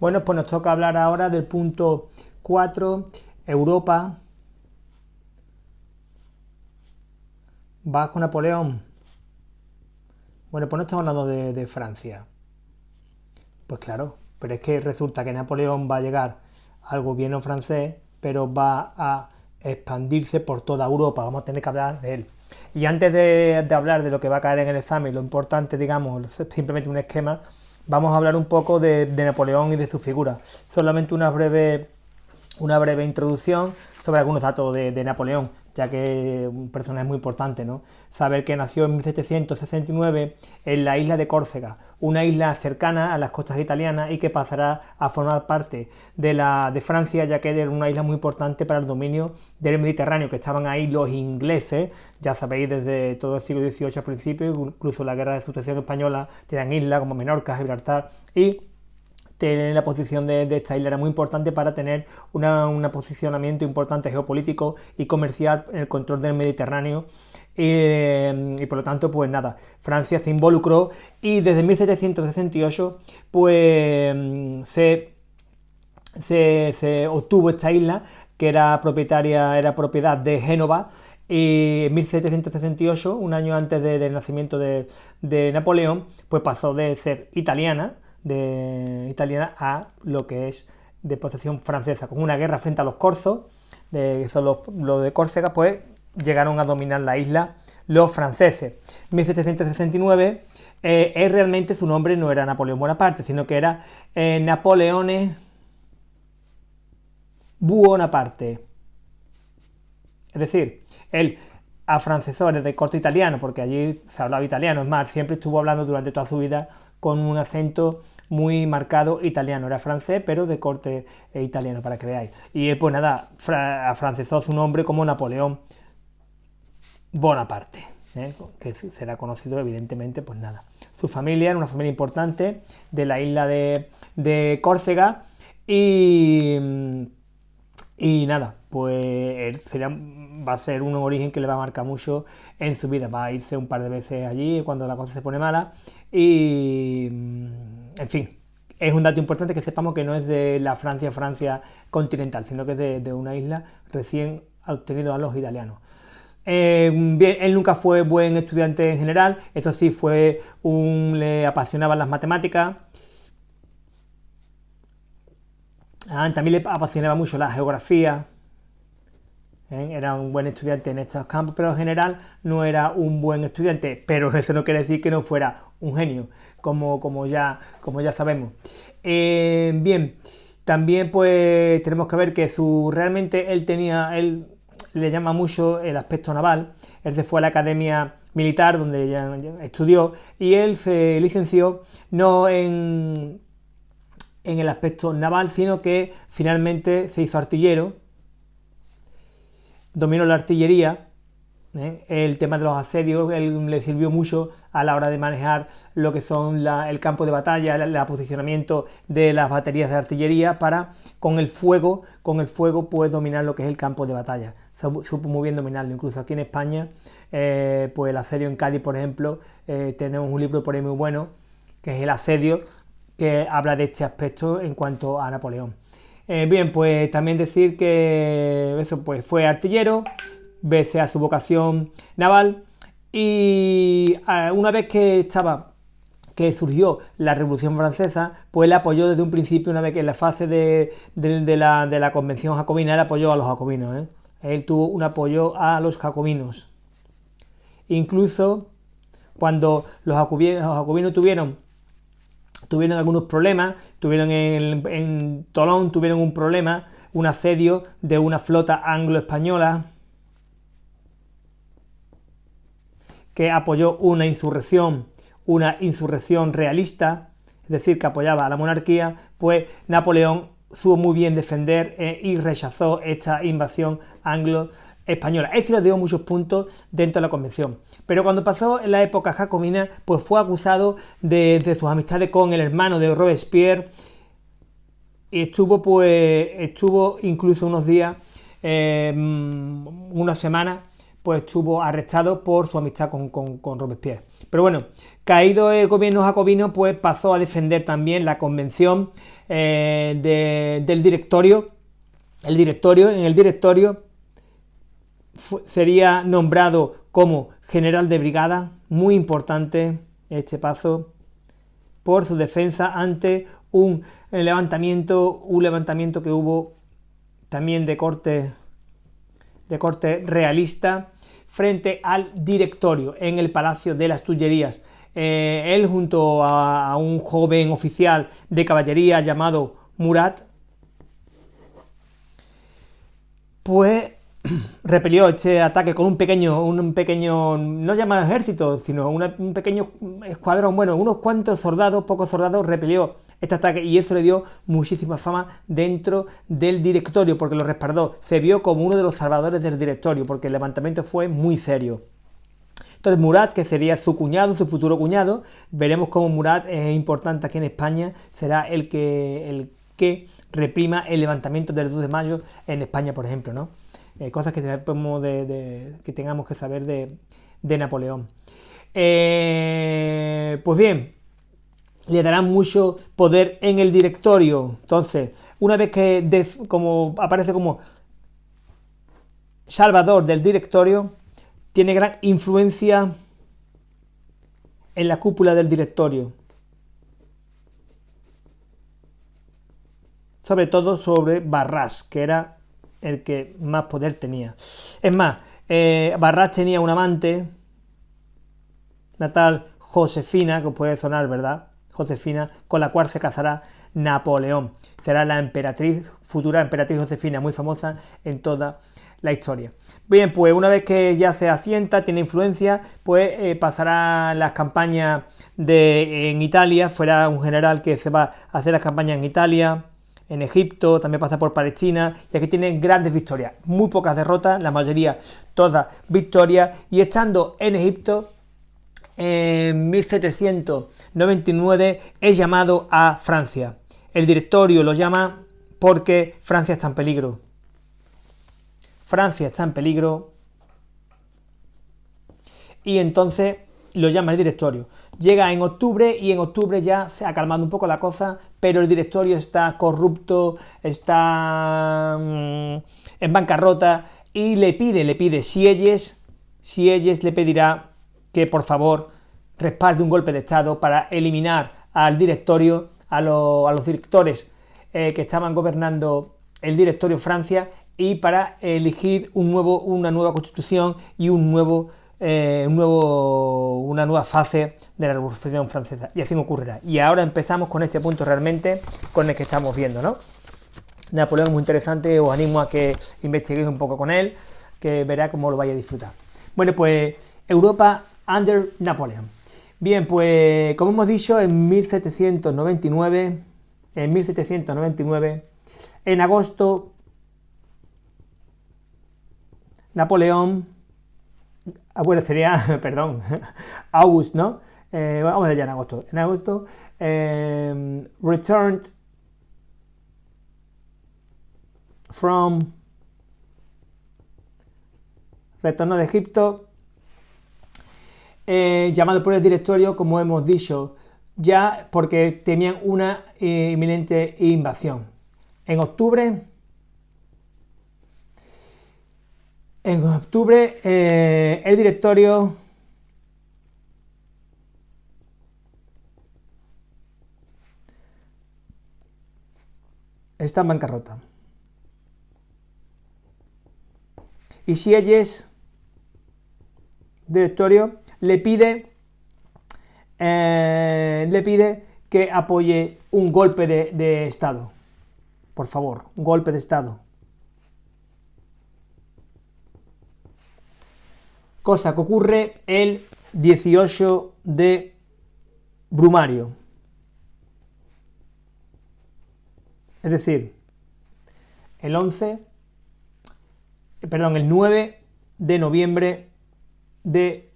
Bueno, pues nos toca hablar ahora del punto 4, Europa, bajo Napoleón. Bueno, pues no estamos hablando de Francia. Pues claro, pero es que resulta que Napoleón va a llegar al gobierno francés, pero va a expandirse por toda Europa. Vamos a tener que hablar de él. Y antes de hablar de lo que va a caer en el examen, lo importante, digamos, simplemente un esquema, vamos a hablar un poco de Napoleón y de su figura. Solamente una breve introducción sobre algunos datos de Napoleón, ya que es un personaje muy importante, ¿no? Saber que nació en 1769 en la isla de Córcega, una isla cercana a las costas italianas y que pasará a formar parte de Francia, ya que era una isla muy importante para el dominio del Mediterráneo, que estaban ahí los ingleses, ya sabéis, desde todo el siglo XVIII al principio, incluso la guerra de sucesión española, tenían islas como Menorca, Gibraltar, y tener la posición de esta isla era muy importante para tener un posicionamiento importante geopolítico y comercial en el control del Mediterráneo. Y por lo tanto, pues nada, Francia se involucró y desde 1768 pues se obtuvo esta isla que era propiedad de Génova, y en 1768, un año antes del nacimiento de Napoleón, pues pasó de ser italiana a lo que es de posesión francesa. Con una guerra frente a los corsos, que son los de Córcega, pues llegaron a dominar la isla los franceses. En 1769 realmente su nombre no era Napoleón Bonaparte, sino que era Napoleone Buonaparte. Es decir, él afrancesó de corte italiano, porque allí se hablaba italiano. Es más, siempre estuvo hablando durante toda su vida con un acento muy marcado italiano. Era francés, pero de corte italiano, para que veáis. Y él, pues nada, afrancesó su nombre como Napoleón Bonaparte, que será conocido, evidentemente, pues nada. Su familia era una familia importante de la isla de Córcega y nada, pues va a ser un origen que le va a marcar mucho en su vida. Va a irse un par de veces allí cuando la cosa se pone mala. Y, en fin, es un dato importante que sepamos que no es de la Francia continental, sino que es de una isla recién obtenido a los italianos. Bien, él nunca fue buen estudiante en general, eso sí, le apasionaban las matemáticas. También le apasionaba mucho la geografía. Era un buen estudiante en estos campos, pero en general no era un buen estudiante. Pero eso no quiere decir que no fuera un genio, como ya sabemos. Bien, también pues tenemos que ver que realmente él le llama mucho el aspecto naval. Él se fue a la academia militar donde ya estudió y él se licenció no en el aspecto naval, sino que finalmente se hizo artillero, dominó la artillería. El tema de los asedios le sirvió mucho a la hora de manejar lo que son el campo de batalla, el posicionamiento de las baterías de artillería para con el fuego pues dominar lo que es el campo de batalla. Supo muy bien dominarlo. Incluso aquí en España, pues el asedio en Cádiz, por ejemplo, tenemos un libro por ahí muy bueno que es El asedio, que habla de este aspecto en cuanto a Napoleón. Bien, pues también decir que eso, pues fue artillero, pese a su vocación naval, y una vez que surgió la Revolución Francesa, pues él apoyó desde un principio, una vez que en la fase de la Convención Jacobina, él apoyó a los jacobinos. Él tuvo un apoyo a los jacobinos. Incluso cuando los jacobinos tuvieron algunos problemas, tuvieron en Tolón tuvieron un problema, un asedio de una flota anglo-española que apoyó una insurrección realista, es decir, que apoyaba a la monarquía. Pues Napoleón supo muy bien defender y rechazó esta invasión anglo-española. Eso le dio muchos puntos dentro de la convención. Pero cuando pasó en la época jacobina, pues fue acusado de sus amistades con el hermano de Robespierre y estuvo incluso unos días, una semana, pues estuvo arrestado por su amistad con Robespierre. Pero bueno, Caído el gobierno jacobino, pues pasó a defender también la convención del directorio. En el directorio sería nombrado como general de brigada, muy importante este paso, por su defensa ante un levantamiento que hubo también de corte realista frente al directorio en el Palacio de las Tullerías. Él, junto a un joven oficial de caballería llamado Murat, pues repelió este ataque con un pequeño, no llama ejército, sino un pequeño escuadrón, bueno, unos cuantos soldados, pocos soldados, repelió este ataque, y eso le dio muchísima fama dentro del directorio, porque lo respaldó, se vio como uno de los salvadores del directorio, porque el levantamiento fue muy serio. Entonces Murat, que sería su cuñado, su futuro cuñado, veremos cómo Murat es importante aquí en España, será el que reprima el levantamiento del 2 de mayo en España, por ejemplo, ¿no? Cosas que tengamos que saber de Napoleón. Pues bien, le darán mucho poder en el directorio. Entonces, una vez que aparece como salvador del directorio, tiene gran influencia en la cúpula del directorio, sobre todo sobre Barras, que era el que más poder tenía. Es más, Barras tenía un amante, una tal Josefina, que os puede sonar, ¿verdad? Josefina, con la cual se casará Napoleón. Será la futura emperatriz Josefina, muy famosa en toda la historia. Bien, pues una vez que ya se asienta, tiene influencia, pues pasará las campañas en Italia, fuera un general que se va a hacer las campañas en Italia, en Egipto, también pasa por Palestina, y aquí tienen grandes victorias, muy pocas derrotas, la mayoría todas victorias, y estando en Egipto, en 1799 es llamado a Francia. El directorio lo llama porque Francia está en peligro. Francia está en peligro, y entonces lo llama el directorio. Llega en octubre, y en octubre ya se ha calmado un poco la cosa, pero el directorio está corrupto, está en bancarrota, y le pide Sieyès le pedirá que por favor respalde un golpe de estado para eliminar al directorio, a los directores que estaban gobernando el directorio Francia, y para elegir una nueva constitución y una nueva fase de la Revolución Francesa, y así ocurrirá. Y ahora empezamos con este punto realmente con el que estamos viendo, ¿no? Napoleón es muy interesante, os animo a que investiguéis un poco con él, que verá cómo lo vais a disfrutar. Bueno, pues Europa under Napoleon. Bien, pues como hemos dicho, en 1799, en agosto, Napoleón, bueno, sería, perdón, August, ¿no? Vamos allá en agosto. En agosto, returned retorno de Egipto, llamado por el directorio, como hemos dicho, ya porque tenían una inminente invasión. En octubre, el directorio está en bancarrota. Y Sieyès, directorio, le pide que apoye un golpe de Estado. Por favor, un golpe de Estado. Cosa que ocurre el 18 de Brumario. Es decir, el 9 de noviembre de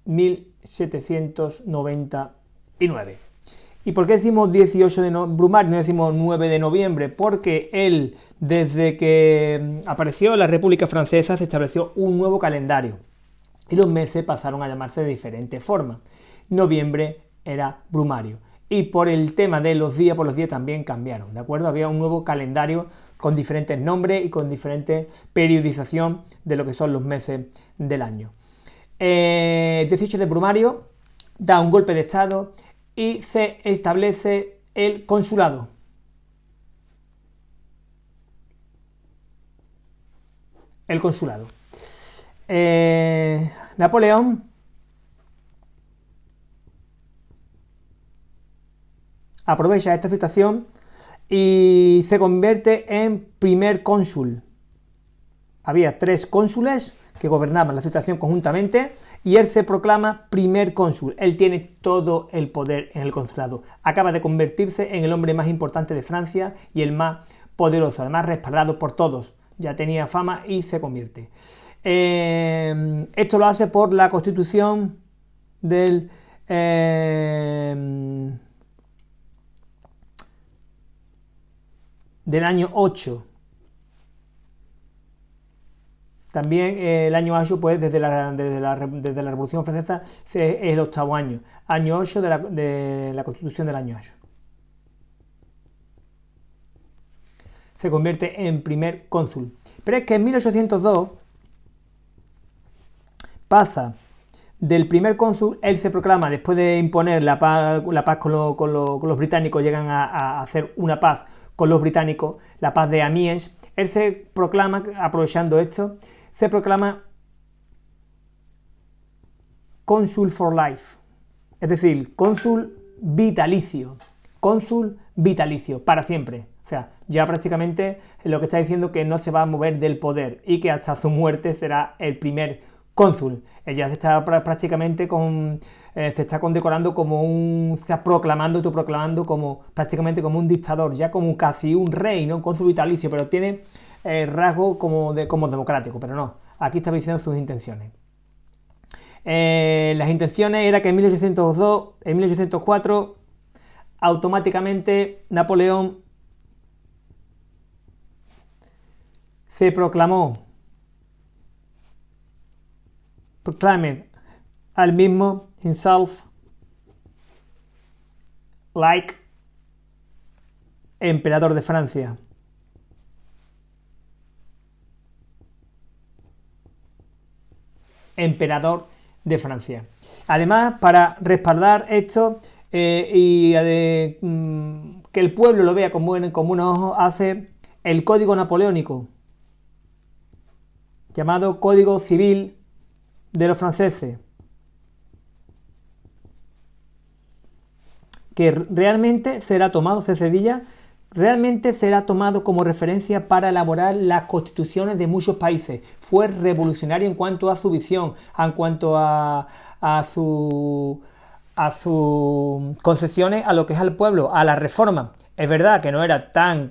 1799. ¿Y por qué decimos 18 de Brumario, no decimos 9 de noviembre? Porque desde que apareció la República Francesa, se estableció un nuevo calendario, y los meses pasaron a llamarse de diferente forma. noviembre era brumario. Y por el tema de los días, pues los días también cambiaron, ¿de acuerdo? Había un nuevo calendario con diferentes nombres y con diferente periodización de lo que son los meses del año. 18 de brumario, da un golpe de estado y se establece el consulado. El consulado. Napoleón aprovecha esta situación y se convierte en primer cónsul. Había 3 cónsules que gobernaban la situación conjuntamente y él se proclama primer cónsul. Él tiene todo el poder en el consulado. Acaba de convertirse en el hombre más importante de Francia y el más poderoso, además respaldado por todos. Ya tenía fama y se convierte. Esto lo hace por la constitución del año 8. También el año 8, pues desde la Revolución Francesa, es el 8º año. Año 8 de la Constitución del año 8. Se convierte en primer cónsul. Pero es que en 1802 pasa del primer cónsul, él se proclama, después de imponer la paz con los británicos, llegan a hacer una paz con los británicos, la paz de Amiens. Él se proclama, aprovechando esto, se proclama cónsul for life, es decir, cónsul vitalicio, para siempre. O sea, ya prácticamente lo que está diciendo que no se va a mover del poder y que hasta su muerte será el primer cónsul. Ella se está prácticamente se está condecorando como se está proclamando como prácticamente como un dictador, ya como casi un rey, ¿no? Un cónsul vitalicio, pero tiene rasgo como democrático, pero no, aquí está diciendo sus intenciones. Las intenciones era que en 1804 automáticamente Napoleón se proclaimed al mismo himself like emperador de Francia. Emperador de Francia. Además, para respaldar esto y que el pueblo lo vea con buenos ojos, hace el Código Napoleónico, llamado Código Civil de los franceses, que realmente será tomado, realmente será tomado como referencia para elaborar las constituciones de muchos países. Fue revolucionario en cuanto a su visión, en cuanto a sus concesiones a lo que es al pueblo, a la reforma. Es verdad que no era tan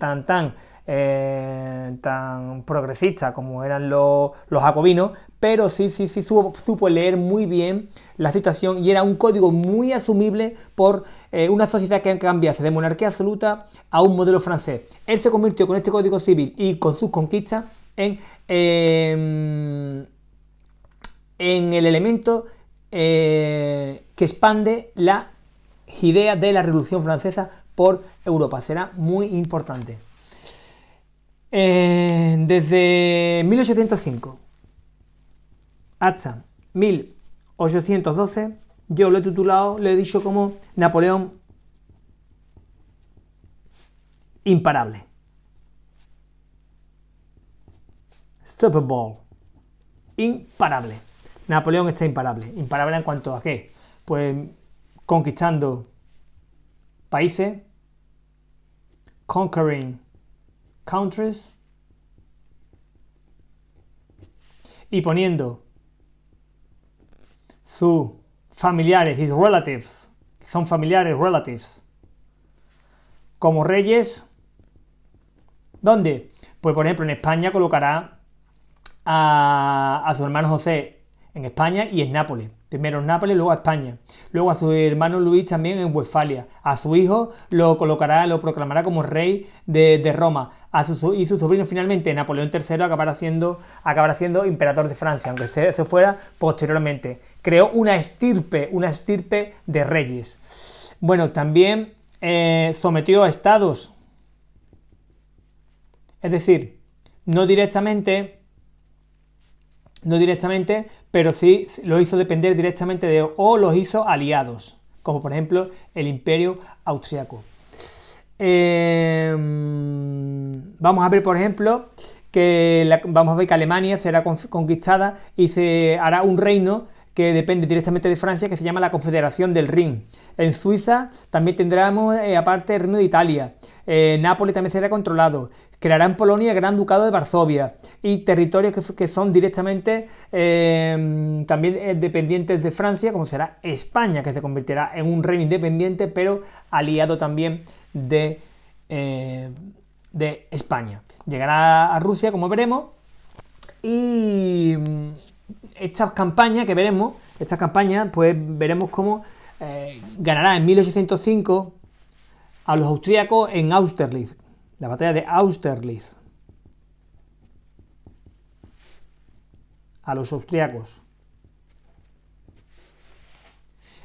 progresista como eran los jacobinos, pero sí supo leer muy bien la situación y era un código muy asumible por una sociedad que cambiase de monarquía absoluta a un modelo francés. Él se convirtió con este código civil y con sus conquistas en el elemento que expande la idea de la Revolución Francesa por Europa. Será muy importante. Desde 1805 hasta 1812, yo lo he titulado, le he dicho como Napoleón imparable. Unstoppable. Imparable. Napoleón está imparable. ¿Imparable en cuanto a qué? Pues conquistando países, conquering countries, y poniendo sus familiares, his relatives, que son familiares, relatives, como reyes. ¿Dónde? Pues por ejemplo en España colocará a su hermano José en España y en Nápoles. Primero en Nápoles, luego a España. Luego a su hermano Luis también en Westfalia. A su hijo lo proclamará como rey de Roma. Y su sobrino finalmente, Napoleón III, acabará siendo emperador de Francia, aunque se fuera posteriormente. Creó una estirpe de reyes. Bueno, también sometió a estados. Es decir, no directamente, pero sí lo hizo depender directamente o los hizo aliados, como por ejemplo el Imperio Austriaco. Vamos a ver, por ejemplo, que Alemania será conquistada y se hará un reino que depende directamente de Francia, que se llama la Confederación del Rin. En Suiza también tendremos, aparte, el Reino de Italia. Nápoles también será controlado. Creará en Polonia el Gran Ducado de Varsovia y territorios que son directamente también dependientes de Francia, como será España, que se convertirá en un reino independiente, pero aliado también de España. Llegará a Rusia, como veremos, y estas campañas, pues veremos cómo ganará en 1805 a los austríacos en Austerlitz, la batalla de Austerlitz. A los austríacos.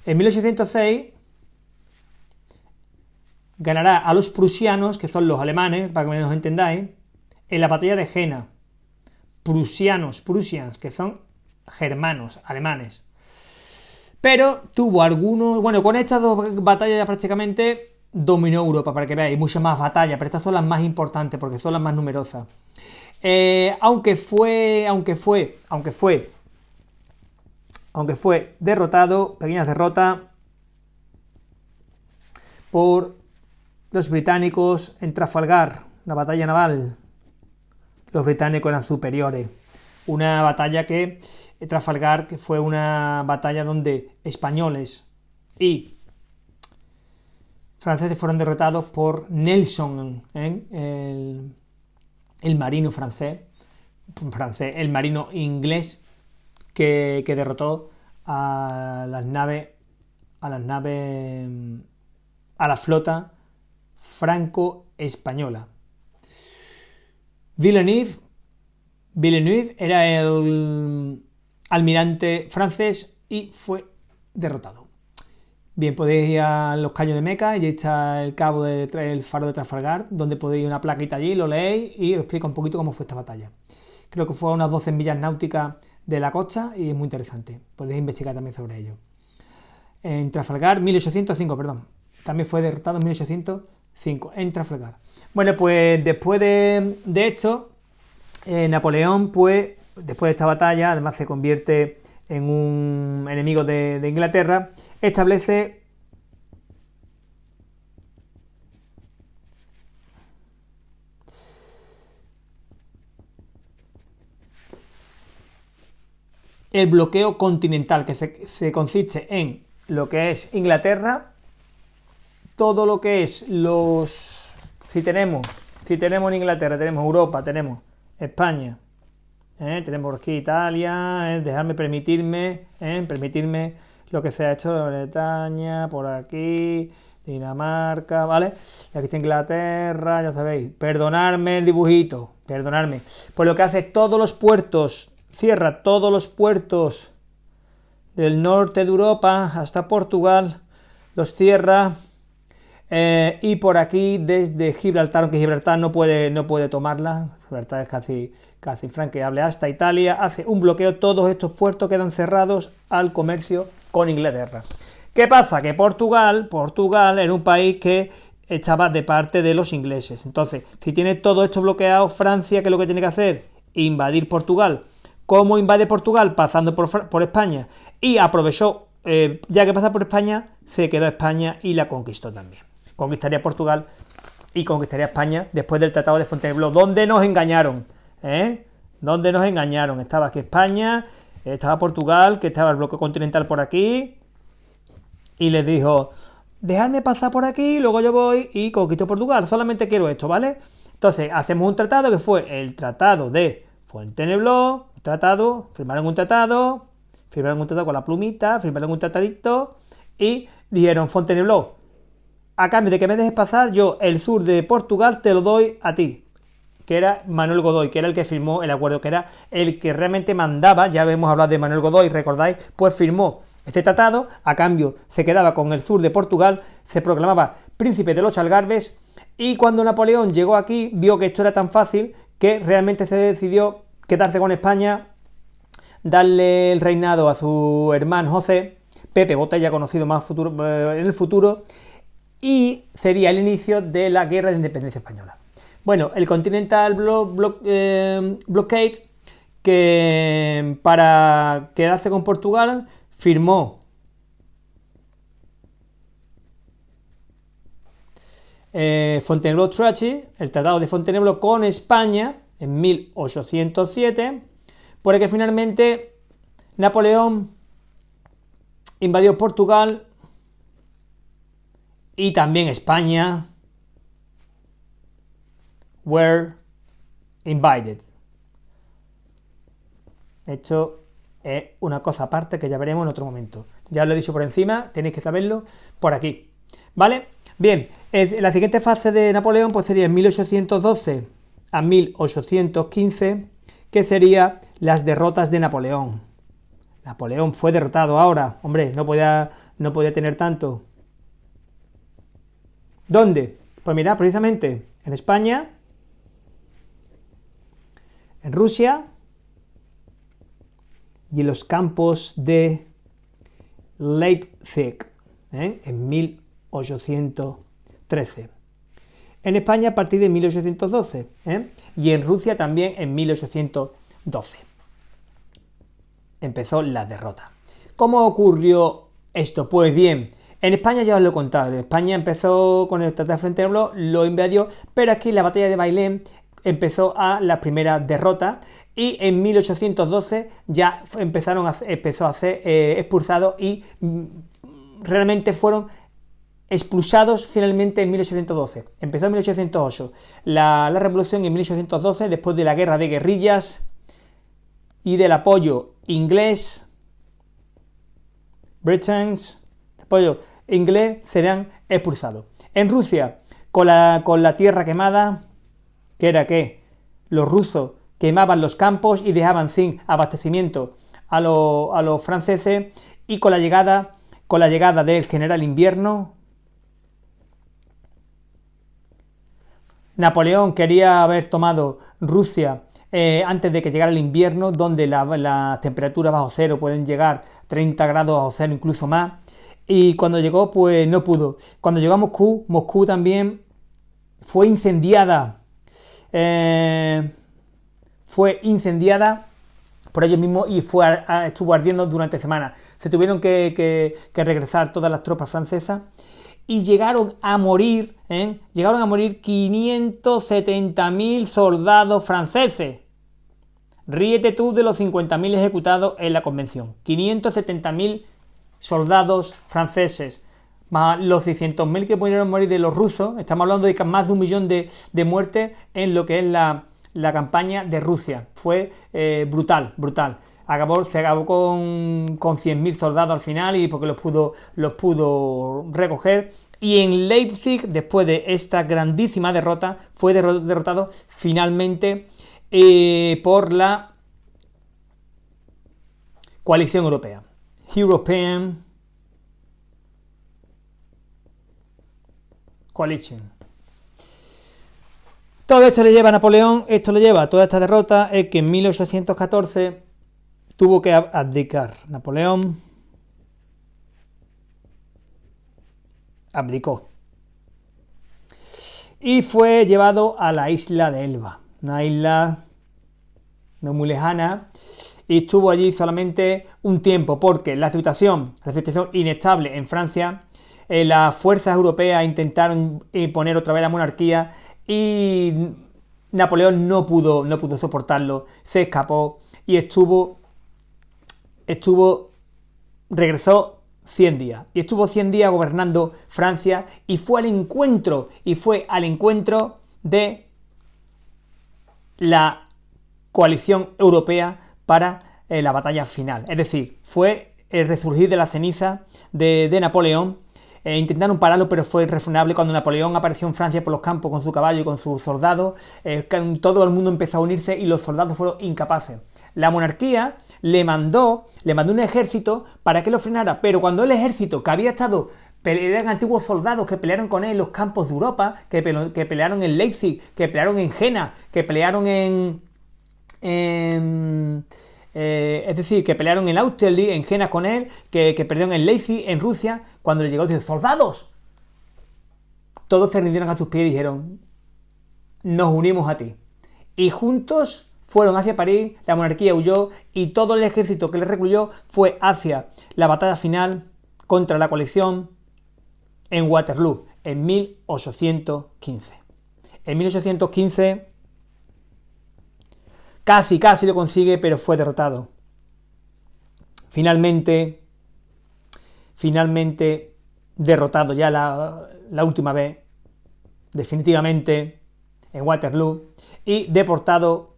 En 1806 ganará a los prusianos, que son los alemanes, para que nos entendáis, en la batalla de Jena. Prusians, que son germanos, alemanes. Pero tuvo algunos... Bueno, con estas dos batallas ya prácticamente dominó Europa, para que veáis, muchas más batallas, pero estas son las más importantes porque son las más numerosas. Aunque fue derrotado, pequeñas derrotas por los británicos en Trafalgar, la batalla naval. Los británicos eran superiores. Una batalla Trafalgar, que fue una batalla donde españoles y franceses fueron derrotados por Nelson, el marino francés, el marino inglés que derrotó a la flota franco-española. Villeneuve era el almirante francés y fue derrotado. Bien, podéis ir a los Caños de Meca y ahí está el faro de Trafalgar, donde podéis ir una plaquita allí, lo leéis y os explica un poquito cómo fue esta batalla. Creo que fue a unas 12 millas náuticas de la costa y es muy interesante. Podéis investigar también sobre ello. En Trafalgar, 1805, perdón. También fue derrotado en 1805, en Trafalgar. Bueno, pues después de esto, Napoleón, pues, después de esta batalla, además se convierte en un enemigo de Inglaterra, establece el bloqueo continental, que se consiste en lo que es Inglaterra, todo lo que es si tenemos en Inglaterra, tenemos Europa, tenemos España, tenemos aquí Italia, permitirme lo que se ha hecho de Bretaña, por aquí, Dinamarca, ¿vale? Y aquí está Inglaterra, ya sabéis. Perdonadme el dibujito, perdonadme. Pues lo que hace es cierra todos los puertos del norte de Europa hasta Portugal, los cierra. Y por aquí desde Gibraltar, aunque Gibraltar no puede tomarla, Gibraltar es casi infranqueable, hasta Italia, hace un bloqueo, todos estos puertos quedan cerrados al comercio con Inglaterra. ¿Qué pasa? Que Portugal era un país que estaba de parte de los ingleses. Entonces, si tiene todo esto bloqueado, Francia, ¿qué es lo que tiene que hacer? Invadir Portugal. ¿Cómo invade Portugal? Pasando por España. Y aprovechó, ya que pasa por España, se quedó a España y la conquistó también. Conquistaría Portugal y conquistaría España después del Tratado de Fontainebleau, donde nos engañaron, donde nos engañaron. Estaba aquí España, estaba Portugal, que estaba el bloque continental por aquí, y les dijo, dejadme pasar por aquí, luego yo voy y conquisto Portugal, solamente quiero esto, ¿vale? Entonces hacemos un tratado que fue el Tratado de Fontainebleau, firmaron un tratado, firmaron un tratado con la plumita, firmaron un tratadito y dijeron: Fontainebleau, a cambio de que me dejes pasar, yo el sur de Portugal te lo doy a ti. Que era Manuel Godoy, que era el que firmó el acuerdo, que era el que realmente mandaba. Ya hemos hablado de Manuel Godoy, recordáis, pues firmó este tratado, a cambio se quedaba con el sur de Portugal, se proclamaba príncipe de los Algarbes, y cuando Napoleón llegó aquí, vio que esto era tan fácil que realmente se decidió quedarse con España, darle el reinado a su hermano José, Pepe Botella, conocido más en el futuro, y sería el inicio de la Guerra de Independencia Española. Bueno, el Continental Blockade, que para quedarse con Portugal firmó Fontainebleau Treaty, el Tratado de Fontainebleau con España en 1807, por el que finalmente Napoleón invadió Portugal y también España were invaded. Esto es una cosa aparte que ya veremos en otro momento. Ya os lo he dicho por encima, tenéis que saberlo por aquí, ¿vale? Bien, la siguiente fase de Napoleón pues sería en 1812 a 1815, que sería las derrotas de Napoleón. Napoleón fue derrotado ahora, hombre, no podía tener tanto. ¿Dónde? Pues mirad, precisamente en España, en Rusia y en los campos de Leipzig, en 1813. En España a partir de 1812, y en Rusia también en 1812. Empezó la derrota. ¿Cómo ocurrió esto? Pues bien, en España ya os lo he contado. España empezó con el Tratado de Fontainebleau, lo invadió, pero aquí en la batalla de Bailén empezó a la primera derrota, y en 1812 ya empezó a ser expulsados, y realmente fueron expulsados finalmente en 1812. Empezó en 1808 la revolución, en 1812, después de la guerra de guerrillas y del apoyo inglés, apoyo inglés, serán expulsados. En Rusia, con la tierra quemada, que era que los rusos quemaban los campos y dejaban sin abastecimiento a los franceses, y con la llegada del general Invierno, Napoleón quería haber tomado Rusia antes de que llegara el invierno, donde las temperaturas bajo cero pueden llegar 30 grados bajo cero, incluso más, y cuando llegó pues no pudo. Cuando llegó a Moscú también fue incendiada, por ellos mismos, y estuvo ardiendo durante semanas. Se tuvieron que regresar todas las tropas francesas, y llegaron a morir 570.000 soldados franceses. Ríete tú de los 50.000 ejecutados en la convención. 570.000 soldados franceses, más los 600.000 que pudieron morir de los rusos. Estamos hablando de más de 1 millón de muertes en lo que es la campaña de Rusia. Fue brutal. Se acabó con 100.000 soldados al final, y porque los pudo recoger. Y en Leipzig, después de esta grandísima derrota, fue derrotado finalmente por la coalición europea. European Coalition. Todo esto le lleva a Napoleón, toda esta derrota, es que en 1814 tuvo que abdicar. Napoleón abdicó y fue llevado a la isla de Elba, una isla no muy lejana, y estuvo allí solamente un tiempo, porque la situación inestable en Francia, las fuerzas europeas intentaron imponer otra vez la monarquía, y Napoleón no pudo soportarlo, se escapó y regresó 100 días, y estuvo 100 días gobernando Francia, y fue al encuentro de la coalición europea para la batalla final. Es decir, fue el resurgir de la ceniza de Napoleón. Intentaron pararlo, pero fue irrefrenable. Cuando Napoleón apareció en Francia por los campos con su caballo y con sus soldados, todo el mundo empezó a unirse y los soldados fueron incapaces. La monarquía le mandó un ejército para que lo frenara, pero cuando el ejército que había estado, eran antiguos soldados que pelearon con él en los campos de Europa, que pelearon en Leipzig, que pelearon en Jena, que pelearon es decir, que pelearon en Austerlitz, en Jena con él, que pelearon en Leipzig, en Rusia. Cuando le llegó, dice: ¡soldados! Todos se rindieron a sus pies y dijeron: nos unimos a ti. Y juntos fueron hacia París, la monarquía huyó y todo el ejército que le recluyó fue hacia la batalla final contra la coalición en Waterloo, en 1815. En 1815 casi lo consigue, pero fue derrotado. Finalmente derrotado ya la última vez, definitivamente, en Waterloo, y deportado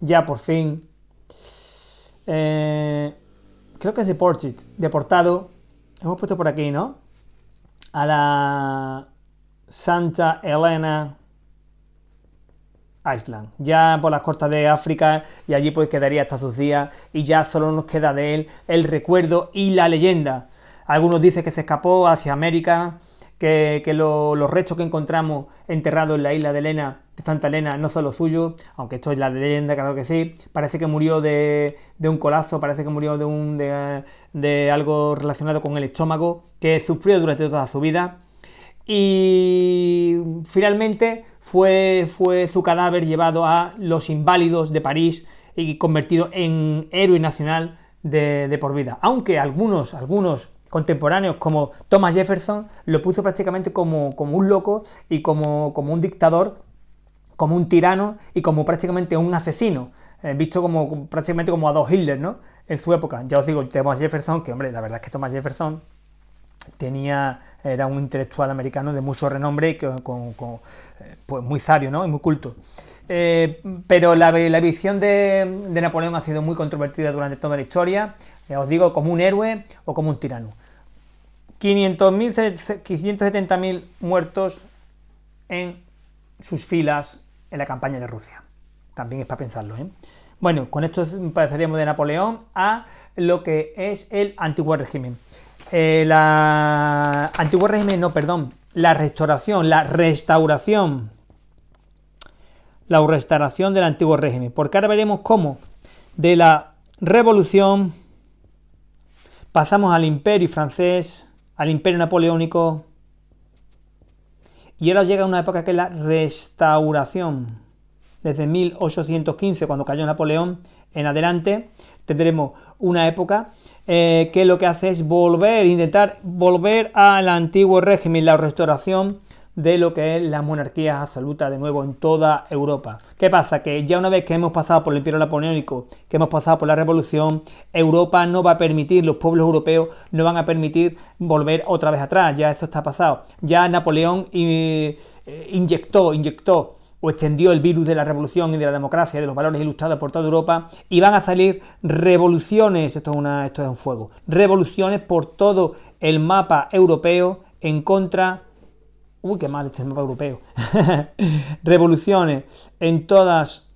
ya por fin, creo que es deportado, hemos puesto por aquí, ¿no?, a la Santa Helena Island, ya por las costas de África, y allí pues quedaría hasta sus días, y ya solo nos queda de él el recuerdo y la leyenda. Algunos dicen que se escapó hacia América, que los restos que encontramos enterrados en la isla de Santa Elena no son los suyos, aunque esto es la leyenda, claro que sí. Parece que murió de un colapso, parece que murió de algo relacionado con el estómago, que sufrió durante toda su vida. Y finalmente fue su cadáver llevado a los Inválidos de París y convertido en héroe nacional de por vida. Aunque algunos contemporáneos, como Thomas Jefferson, lo puso prácticamente como un loco y como un dictador, como un tirano y como prácticamente un asesino, visto prácticamente como Adolf Hitler, ¿no?, en su época. Ya os digo, Thomas Jefferson, que hombre, la verdad es que Thomas Jefferson era un intelectual americano de mucho renombre y pues muy sabio, ¿no?, y muy culto. Pero la visión de Napoleón ha sido muy controvertida durante toda la historia. Os digo, como un héroe o como un tirano. 570.000 muertos en sus filas en la campaña de Rusia. También es para pensarlo, ¿eh? Bueno, con esto pasaríamos de Napoleón a lo que es el antiguo régimen. La restauración del antiguo régimen, porque ahora veremos cómo de la revolución pasamos al imperio francés, al imperio napoleónico, y ahora llega una época que es la restauración. Desde 1815, cuando cayó Napoleón, en adelante tendremos una época que lo que hace es intentar volver al antiguo régimen, la restauración de lo que es la monarquía absoluta de nuevo en toda Europa. ¿Qué pasa? Que ya una vez que hemos pasado por el imperio napoleónico, que hemos pasado por la revolución, Europa no va a permitir, los pueblos europeos no van a permitir volver otra vez atrás. Ya eso está pasado. Ya Napoleón inyectó o extendió el virus de la revolución y de la democracia, de los valores ilustrados por toda Europa, y van a salir revoluciones, esto es un fuego, revoluciones por todo el mapa europeo en contra. Uy, qué mal este mapa europeo. Revoluciones en todas.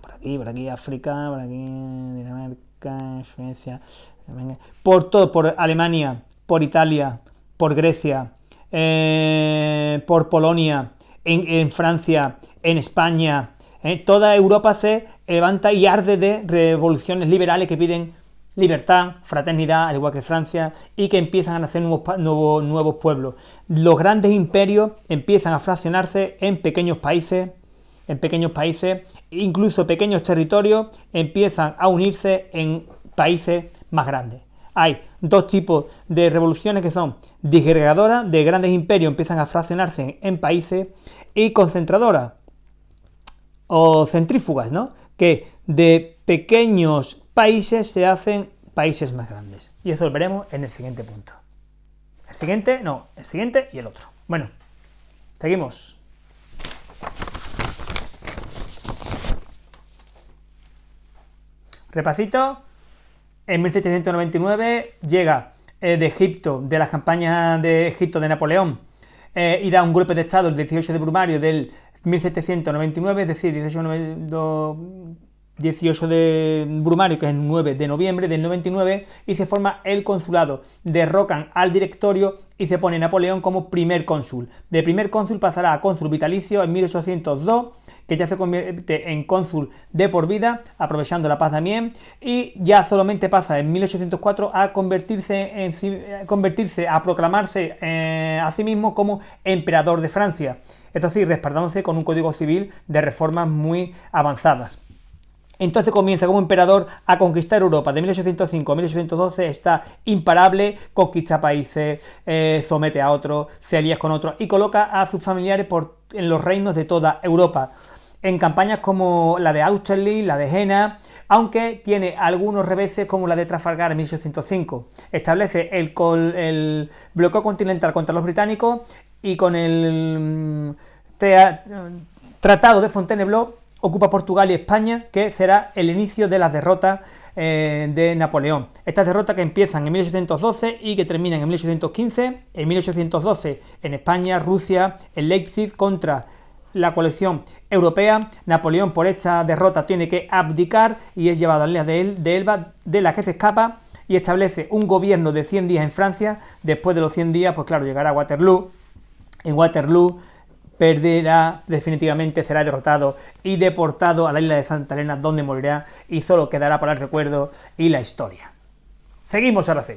Por aquí, África, por aquí, Dinamarca, Suecia. Por todo, por Alemania, por Italia, por Grecia, por Polonia, en Francia, en España. Toda Europa se levanta y arde de revoluciones liberales que piden libertad, fraternidad, al igual que Francia, y que empiezan a nacer nuevos pueblos. Los grandes imperios empiezan a fraccionarse en pequeños países, incluso pequeños territorios empiezan a unirse en países más grandes. Hay dos tipos de revoluciones que son disgregadoras, de grandes imperios empiezan a fraccionarse en países, y concentradoras o centrífugas, ¿no?, que de pequeños países se hacen países más grandes. Y eso lo veremos en el siguiente punto. El siguiente y el otro. Bueno, seguimos. Repasito. En 1799 llega de Egipto, de las campañas de Egipto de Napoleón, y da un golpe de estado el 18 de Brumario del 1799, es decir, 18 de Brumario, que es el 9 de noviembre del 99, y se forma el consulado. Derrocan al directorio y se pone Napoleón como primer cónsul. De primer cónsul pasará a cónsul vitalicio en 1802, que ya se convierte en cónsul de por vida, aprovechando la paz de Amiens, y ya solamente pasa en 1804 a a proclamarse a sí mismo como emperador de Francia, es decir, respaldándose con un código civil de reformas muy avanzadas. Entonces comienza como emperador a conquistar Europa. De 1805 a 1812 está imparable, conquista países, somete a otros, se alía con otros y coloca a sus familiares en los reinos de toda Europa. En campañas como la de Austerlitz, la de Jena, aunque tiene algunos reveses como la de Trafalgar en 1805. Establece el bloqueo continental contra los británicos y con el Tratado de Fontainebleau ocupa Portugal y España, que será el inicio de las derrotas de Napoleón. Estas derrotas que empiezan en 1812 y que terminan en 1815. En 1812 en España, Rusia, en Leipzig contra la coalición europea. Napoleón por esta derrota tiene que abdicar y es llevado a la isla de Elba, de la que se escapa, y establece un gobierno de 100 días en Francia. Después de los 100 días, pues claro, llegará a Waterloo. En Waterloo perderá definitivamente, será derrotado y deportado a la isla de Santa Elena, donde morirá y solo quedará para el recuerdo y la historia. Seguimos ahora sí.